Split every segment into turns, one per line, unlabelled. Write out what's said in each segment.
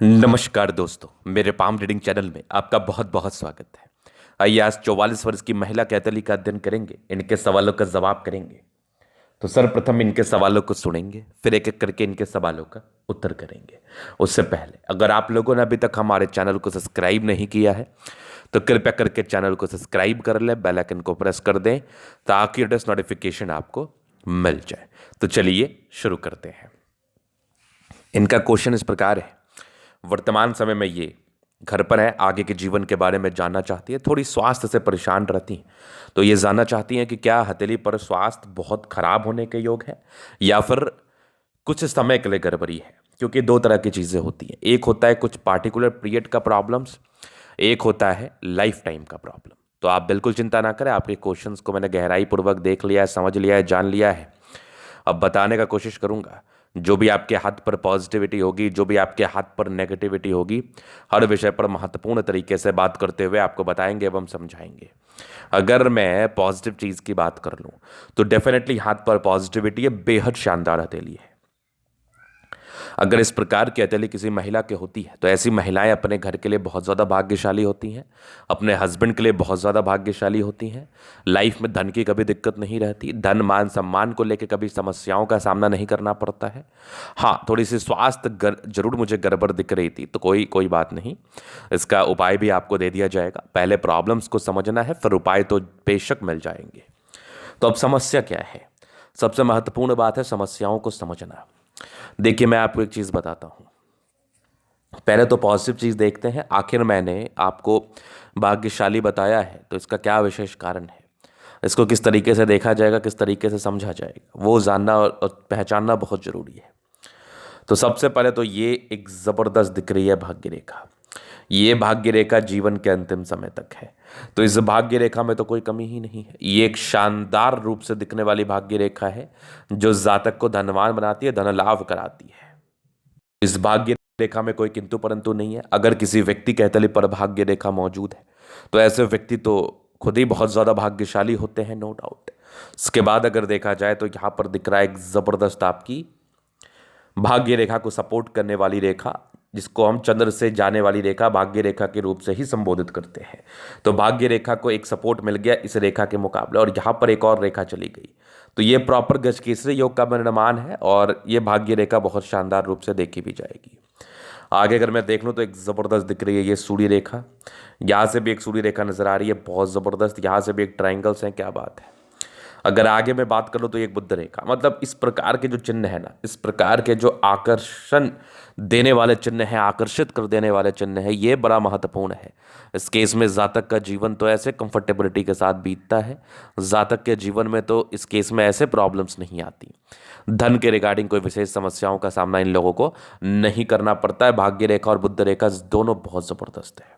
नमस्कार दोस्तों, मेरे पाम रीडिंग चैनल में आपका बहुत बहुत स्वागत है। आइए आज 44 वर्ष की महिला कैथली का अध्ययन करेंगे, इनके सवालों का जवाब करेंगे। तो सर्वप्रथम इनके सवालों को सुनेंगे, फिर एक एक करके इनके सवालों का उत्तर करेंगे। उससे पहले अगर आप लोगों ने अभी तक हमारे चैनल को सब्सक्राइब नहीं किया है तो कृपया करके चैनल को सब्सक्राइब कर लें, बेल आइकन को प्रेस कर दें ताकि लेटेस्ट नोटिफिकेशन आपको मिल जाए। तो चलिए शुरू करते हैं। इनका क्वेश्चन इस प्रकार है। वर्तमान समय में ये घर पर है, आगे के जीवन के बारे में जानना चाहती है, थोड़ी स्वास्थ्य से परेशान रहती हैं। तो ये जानना चाहती हैं कि क्या हथेली पर स्वास्थ्य बहुत खराब होने के योग है या फिर कुछ समय के लिए गड़बड़ी है। क्योंकि दो तरह की चीज़ें होती हैं, एक होता है कुछ पार्टिकुलर पीरियड का प्रॉब्लम्स, एक होता है लाइफ टाइम का प्रॉब्लम। तो आप बिल्कुल चिंता ना करें, आपके क्वेश्चंस को मैंने गहराई पूर्वक देख लिया है, समझ लिया है, जान लिया है। अब बताने का कोशिश करूंगा। जो भी आपके हाथ पर पॉजिटिविटी होगी, जो भी आपके हाथ पर नेगेटिविटी होगी, हर विषय पर महत्वपूर्ण तरीके से बात करते हुए आपको बताएंगे एवं समझाएंगे। अगर मैं पॉजिटिव चीज़ की बात कर लूँ तो डेफिनेटली हाथ पर पॉजिटिविटी है, बेहद शानदार हथेली है। अगर इस प्रकार की हथेली किसी महिला के होती है तो ऐसी महिलाएं अपने घर के लिए बहुत ज़्यादा भाग्यशाली होती हैं, अपने हस्बैंड के लिए बहुत ज़्यादा भाग्यशाली होती हैं। लाइफ में धन की कभी दिक्कत नहीं रहती, धन मान सम्मान को लेकर कभी समस्याओं का सामना नहीं करना पड़ता है। हाँ, थोड़ी सी स्वास्थ्य जरूर मुझे गड़बड़ दिख रही थी, तो कोई कोई बात नहीं, इसका उपाय भी आपको दे दिया जाएगा। पहले प्रॉब्लम्स को समझना है, फिर उपाय तो बेशक मिल जाएंगे। तो अब समस्या क्या है? सबसे महत्वपूर्ण बात है समस्याओं को समझना। देखिए, मैं आपको एक चीज़ बताता हूँ। पहले तो पॉजिटिव चीज़ देखते हैं। आखिर मैंने आपको भाग्यशाली बताया है तो इसका क्या विशेष कारण है, इसको किस तरीके से देखा जाएगा, किस तरीके से समझा जाएगा, वो जानना और पहचानना बहुत ज़रूरी है। तो सबसे पहले तो ये एक ज़बरदस्त दिख रही है भाग्य रेखा। ये भाग्य रेखा जीवन के अंतिम समय तक है, तो इस भाग्य रेखा में तो कोई कमी ही नहीं है। ये एक शानदार रूप से दिखने वाली भाग्य रेखा है जो जातक को धनवान बनाती है, धन लाभ कराती है। इस भाग्य रेखा में कोई किंतु परंतु नहीं है। अगर किसी व्यक्ति के तले पर भाग्य रेखा मौजूद है तो ऐसे व्यक्ति तो खुद ही बहुत ज्यादा भाग्यशाली होते हैं, नो डाउट। इसके बाद अगर देखा जाए तो यहां पर दिख रहा है एक जबरदस्त आपकी भाग्य रेखा को सपोर्ट करने वाली रेखा, जिसको हम चंद्र से जाने वाली रेखा भाग्य रेखा के रूप से ही संबोधित करते हैं। तो भाग्य रेखा को एक सपोर्ट मिल गया इस रेखा के मुकाबले, और यहाँ पर एक और रेखा चली गई। तो ये प्रॉपर गजकेसरी योग का निर्माण है और ये भाग्य रेखा बहुत शानदार रूप से देखी भी जाएगी। आगे अगर मैं देख लूँ तो एक ज़बरदस्त दिख रही है ये सूर्य रेखा। यहाँ से भी एक सूर्य रेखा नजर आ रही है, बहुत ज़बरदस्त। यहाँ से भी एक ट्राइंगल्स हैं, क्या बात है। अगर आगे मैं बात करूँ तो एक बुद्ध रेखा, मतलब इस प्रकार के जो चिन्ह है ना, इस प्रकार के जो आकर्षण देने वाले चिन्ह हैं, आकर्षित कर देने वाले चिन्ह हैं, ये बड़ा महत्वपूर्ण है। इस केस में जातक का जीवन तो ऐसे कंफर्टेबिलिटी के साथ बीतता है, जातक के जीवन में तो इस केस में ऐसे प्रॉब्लम्स नहीं आती। धन के रिगार्डिंग कोई विशेष समस्याओं का सामना इन लोगों को नहीं करना पड़ता है। भाग्य रेखा और बुद्ध रेखा दोनों बहुत ज़बरदस्त है।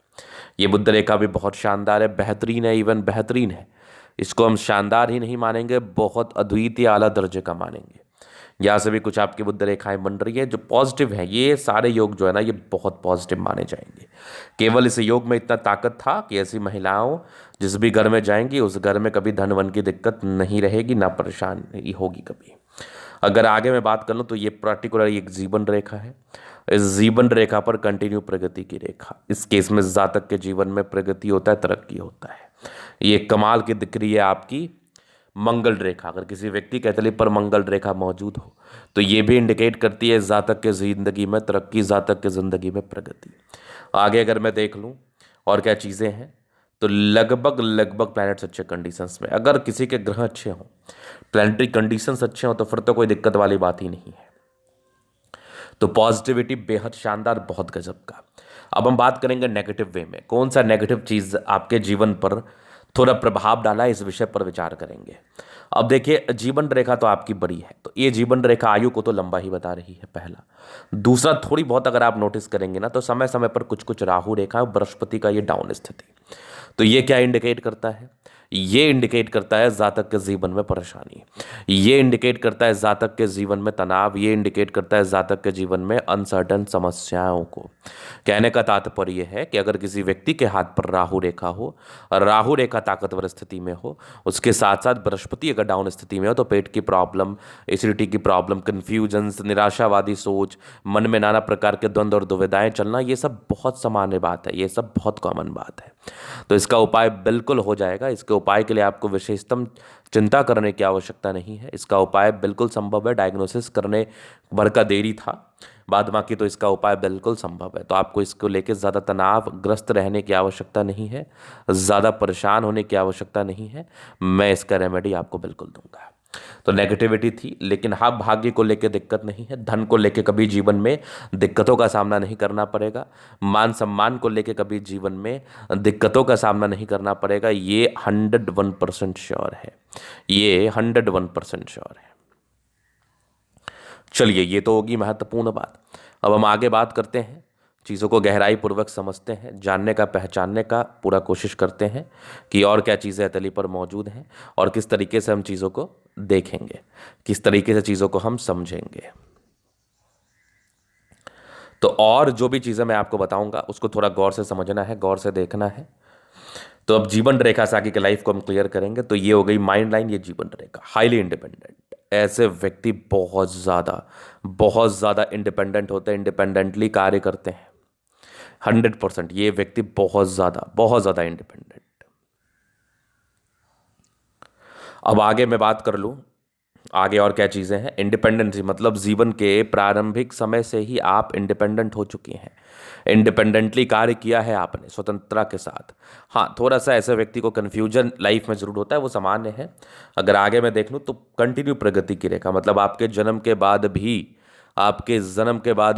ये बुद्ध रेखा भी बहुत शानदार है, बेहतरीन है, इवन बेहतरीन है। इसको हम शानदार ही नहीं मानेंगे, बहुत अद्वितीय आला दर्जे का मानेंगे। यहाँ से भी कुछ आपकी बुद्ध रेखाएं बन रही है जो पॉजिटिव है। ये सारे योग जो है ना, ये बहुत पॉजिटिव माने जाएंगे। केवल इस योग में इतना ताकत था कि ऐसी महिलाओं जिस भी घर में जाएंगी उस घर में कभी धन वन की दिक्कत नहीं रहेगी, ना परेशान होगी कभी। अगर आगे मैं बात कर लूँ तो ये पर्टिकुलर एक जीवन रेखा है। इस जीवन रेखा पर कंटिन्यू प्रगति की रेखा, इस केस में जातक के जीवन में प्रगति होता है, तरक्की होता है। ये कमाल की दिख रही है आपकी मंगल रेखा। अगर किसी व्यक्ति के तले पर मंगल रेखा मौजूद हो तो ये भी इंडिकेट करती है जातक के जिंदगी में तरक्की, जातक के जिंदगी में प्रगति। आगे अगर मैं देख लूँ और क्या चीज़ें हैं तो लगभग लगभग प्लैनेट्स अच्छे कंडीशंस में, अगर किसी के ग्रह अच्छे हों, प्लैनेटरी कंडीशंस अच्छे हों, तो फिर तो कोई दिक्कत वाली बात ही नहीं है। तो पॉजिटिविटी बेहद शानदार, बहुत गजब का। अब हम बात करेंगे नेगेटिव वे में, कौन सा नेगेटिव चीज़ आपके जीवन पर थोड़ा प्रभाव डाला है, इस विषय पर विचार करेंगे। अब देखिए, जीवन रेखा तो आपकी बड़ी है, तो ये जीवन रेखा आयु को तो लंबा ही बता रही है, पहला। दूसरा, थोड़ी बहुत अगर आप नोटिस करेंगे ना तो समय समय पर कुछ कुछ राहु रेखा, बृहस्पति का ये डाउन स्थिति, तो ये क्या इंडिकेट करता है? ये इंडिकेट करता है जातक के जीवन में परेशानी, ये इंडिकेट करता है जातक के जीवन में तनाव, ये इंडिकेट करता है जातक के जीवन में अनसर्टन समस्याओं को। कहने का तात्पर्य यह है कि अगर किसी व्यक्ति के हाथ पर राहु रेखा हो, राहु रेखा ताकतवर स्थिति में हो, उसके साथ साथ बृहस्पति अगर डाउन स्थिति में हो, तो पेट की प्रॉब्लम, एसिडिटी की प्रॉब्लम, कन्फ्यूजन, निराशावादी सोच, मन में नाना प्रकार के द्वंद्व और दुविधाएं चलना, ये सब बहुत सामान्य बात है, ये सब बहुत कॉमन बात है। तो इसका उपाय बिल्कुल हो जाएगा। इसके उपाय के लिए आपको विशेषतम चिंता करने की आवश्यकता नहीं है। इसका उपाय बिल्कुल संभव है। डायग्नोसिस करने भर का देरी था, बाद बाकी तो इसका उपाय बिल्कुल संभव है। तो आपको इसको लेकर ज़्यादा तनावग्रस्त रहने की आवश्यकता नहीं है, ज़्यादा परेशान होने की आवश्यकता नहीं है। मैं इसका रेमेडी आपको बिल्कुल दूंगा। तो नेगेटिविटी थी, लेकिन हाँ, भाग्य को लेकर दिक्कत नहीं है, धन को लेकर कभी जीवन में दिक्कतों का सामना नहीं करना पड़ेगा, मान सम्मान को लेकर कभी जीवन में दिक्कतों का सामना नहीं करना पड़ेगा। ये 101% श्योर है, ये 101% श्योर है। चलिए, ये तो होगी महत्वपूर्ण बात। अब हम आगे बात करते हैं, चीज़ों को गहराई पूर्वक समझते हैं, जानने का, पहचानने का पूरा कोशिश करते हैं कि और क्या चीज़ें हथेली पर मौजूद हैं और किस तरीके से हम चीज़ों को देखेंगे, किस तरीके से चीज़ों को हम समझेंगे। तो और जो भी चीज़ें मैं आपको बताऊंगा उसको थोड़ा गौर से समझना है, गौर से देखना है। तो अब जीवन रेखा से आगे की लाइफ को हम क्लियर करेंगे। तो ये हो गई माइंड लाइन, ये जीवन रेखा। हाईली इंडिपेंडेंट, ऐसे व्यक्ति बहुत ज़्यादा इंडिपेंडेंट होते हैं, इंडिपेंडेंटली कार्य करते हैं। 100% ये व्यक्ति बहुत ज़्यादा इंडिपेंडेंट। अब आगे मैं बात कर लूँ, आगे और क्या चीज़ें हैं। इंडिपेंडेंसी मतलब जीवन के प्रारंभिक समय से ही आप इंडिपेंडेंट हो चुके हैं, इंडिपेंडेंटली कार्य किया है आपने स्वतंत्रता के साथ। हाँ, थोड़ा सा ऐसे व्यक्ति को कन्फ्यूजन लाइफ में जरूर होता है, वो सामान्य है। अगर आगे मैं देख लूँ तो कंटिन्यू प्रगति की रेखा, मतलब आपके जन्म के बाद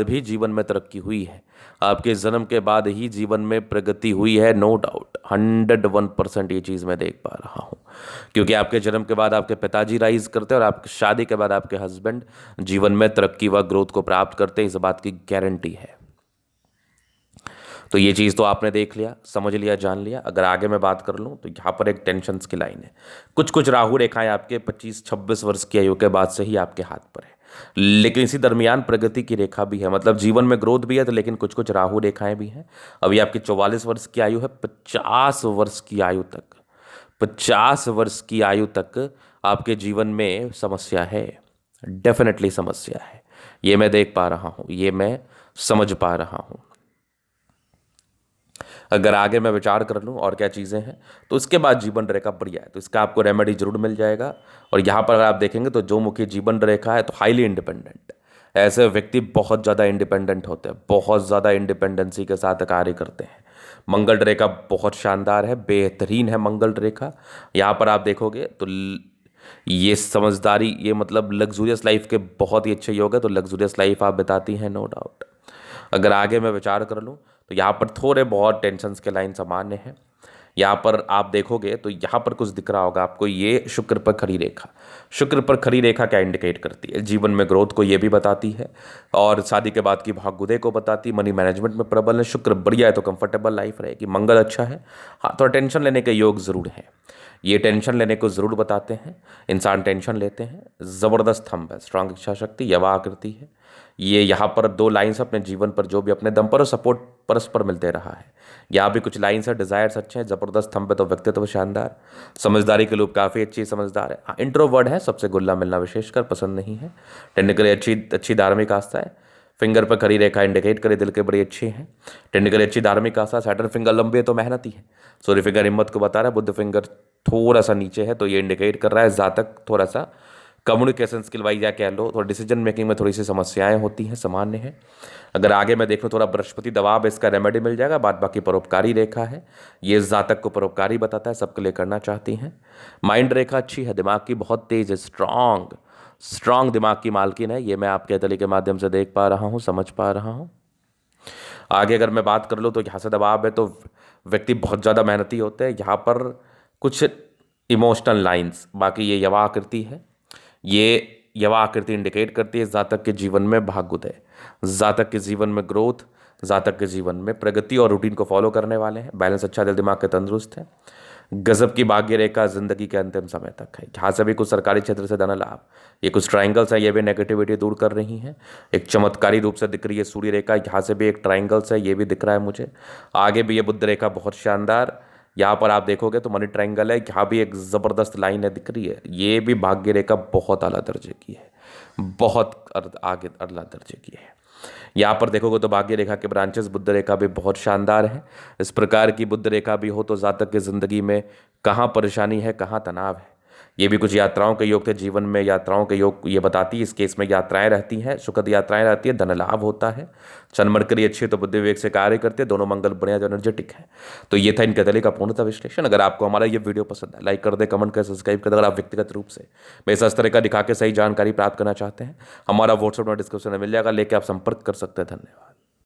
भी जीवन में तरक्की हुई है, आपके जन्म के बाद ही जीवन में प्रगति हुई है, नो डाउट। 101% ये चीज़ मैं देख पा रहा हूँ, क्योंकि आपके जन्म के बाद आपके पिताजी राइज करते हैं और आपकी शादी के बाद आपके हस्बैंड जीवन में तरक्की व ग्रोथ को प्राप्त करते हैं, इस बात की गारंटी है। तो ये चीज़ तो आपने देख लिया, समझ लिया, जान लिया। अगर आगे मैं बात कर लूँ तो यहाँ पर एक टेंशन की लाइन है। कुछ राहु रेखाएं आपके 25-26 वर्ष की आयु के बाद से ही आपके हाथ पर है, लेकिन इसी दरमियान प्रगति की रेखा भी है, मतलब जीवन में ग्रोथ भी है, तो लेकिन कुछ राहु रेखाएं भी हैं। अभी आपकी 44 वर्ष की आयु है, 50 वर्ष की आयु तक, 50 वर्ष की आयु तक आपके जीवन में समस्या है, डेफिनेटली समस्या है। ये मैं देख पा रहा हूँ, ये मैं समझ पा रहा हूँ। अगर आगे मैं विचार कर लूँ और क्या चीज़ें हैं, तो उसके बाद जीवन रेखा बढ़िया है, तो इसका आपको रेमेडी जरूर मिल जाएगा। और यहाँ पर अगर आप देखेंगे तो जो मुखी जीवन रेखा है, तो हाईली इंडिपेंडेंट, ऐसे व्यक्ति बहुत ज़्यादा इंडिपेंडेंट होते हैं, बहुत ज़्यादा इंडिपेंडेंसी के साथ कार्य करते हैं। मंगल रेखा बहुत शानदार है, बेहतरीन है मंगल रेखा। यहाँ पर आप देखोगे तो ये समझदारी, ये मतलब लग्जूरियस लाइफ के बहुत ही अच्छे योग है, तो लग्जूरियस लाइफ आप बिताती हैं, नो डाउट। अगर आगे मैं विचार कर लूँ तो यहाँ पर थोड़े बहुत टेंशन्स के लाइन सामान्य है। यहाँ पर आप देखोगे तो यहाँ पर कुछ दिख रहा होगा आपको, ये शुक्र पर खड़ी रेखा। शुक्र पर खड़ी रेखा क्या इंडिकेट करती है? जीवन में ग्रोथ को ये भी बताती है और शादी के बाद की भाग्योदय को बताती है। मनी मैनेजमेंट में प्रबल है, शुक्र बढ़िया है तो कंफर्टेबल लाइफ रहेगी। मंगल अच्छा है, हाँ थोड़ा टेंशन लेने के योग जरूर है, ये टेंशन लेने को जरूर बताते हैं। इंसान टेंशन लेते हैं, ज़बरदस्त थंब है, स्ट्रांग इच्छा शक्ति, यवा आकृति है। ये यहाँ पर 2 लाइन्स अपने जीवन पर जो भी अपने दम पर और सपोर्ट परस्पर मिलते रहा है। यहाँ भी कुछ लाइन्स है, डिजायर्स अच्छे हैं, जबरदस्त थंब है, तो व्यक्तित्व शानदार, समझदारी के लोग काफ़ी अच्छी समझदार है। हाँ, इंट्रोवर्ड है, सबसे घुलना मिलना विशेषकर पसंद नहीं है। टेक्निकली अच्छी धार्मिक आस्था है। फिंगर पर खड़ी रेखा इंडिकेट करे दिल के बड़ी अच्छे हैं। टेक्निकली अच्छी धार्मिक आस्था। सैटर्न फिंगर लंबे है तो मेहनती है। सूर्य फिंगर हिम्मत को बता रहा है। बुध फिंगर थोड़ा सा नीचे है, तो ये इंडिकेट कर रहा है जातक थोड़ा सा कम्युनिकेशन स्किल वाइज या कह लो थोड़ा डिसीजन मेकिंग में थोड़ी सी समस्याएं होती हैं, सामान्य है। अगर आगे मैं देखूँ थोड़ा बृहस्पति दबाव, इसका रेमेडी मिल जाएगा। बाद बाकी परोपकारी रेखा है, ये जातक को परोपकारी बताता है, सबके लिए करना चाहती हैं। माइंड रेखा अच्छी है, दिमाग की बहुत तेज है, स्ट्रांग दिमाग की मालकिन है, ये मैं आपके तली के माध्यम से देख पा रहा हूँ, समझ पा रहा हूँ। आगे अगर मैं बात कर लूँ तो यहाँ से दबाव है तो व्यक्ति बहुत ज़्यादा मेहनती होते हैं। यहाँ पर कुछ इमोशनल लाइंस, बाकी ये यवा आकृति है, ये यवा आकृति इंडिकेट करती है जातक के जीवन में भाग्योदय, जातक के जीवन में ग्रोथ, जातक के जीवन में प्रगति और रूटीन को फॉलो करने वाले हैं। बैलेंस अच्छा, दिल दिमाग के तंदुरुस्त है। गजब की भाग्य रेखा जिंदगी के अंतिम समय तक है। यहाँ से भी कुछ सरकारी क्षेत्र से धन लाभ, ये कुछ ट्रायंगल्स है, ये भी नेगेटिविटी दूर कर रही हैं। एक चमत्कारी रूप से दिख रही है सूर्य रेखा, यहाँ से भी एक ट्रायंगल्स है, ये भी दिख रहा है मुझे। आगे भी ये बुध रेखा बहुत शानदार, यहाँ पर आप देखोगे तो मनी ट्रायंगल है, यहाँ भी एक जबरदस्त लाइन है दिख रही है। ये भी भाग्य रेखा बहुत आला दर्जे की है, बहुत आगे अगला दर्जे की है। यहाँ पर देखोगे तो भाग्य रेखा के ब्रांचेस बुध रेखा भी बहुत शानदार है। इस प्रकार की बुध रेखा भी हो तो जातक की जिंदगी में कहाँ परेशानी है, कहाँ तनाव है। ये भी कुछ यात्राओं के योग थे, जीवन में यात्राओं के योग ये बताती है। इस केस में यात्राएं रहती हैं, सुखद यात्राएं रहती है, धन लाभ होता है। चंद्र मरकरी अच्छी तो बुद्धि विवेक से कार्य करते हैं, दोनों मंगल बढ़िया जो एनर्जेटिक है। तो ये था इनके दली का पूर्णतः विश्लेषण। अगर आपको हमारा ये वीडियो पसंद है, लाइक कर दे, कमेंट कर, सब्सक्राइब कर दे। अगर आप व्यक्तिगत रूप से मेरे इस तरह का दिखा के सही जानकारी प्राप्त करना चाहते हैं, हमारा व्हाट्सएप नंबर डिस्क्रिप्शन में मिल जाएगा, लेके आप संपर्क कर सकते हैं। धन्यवाद।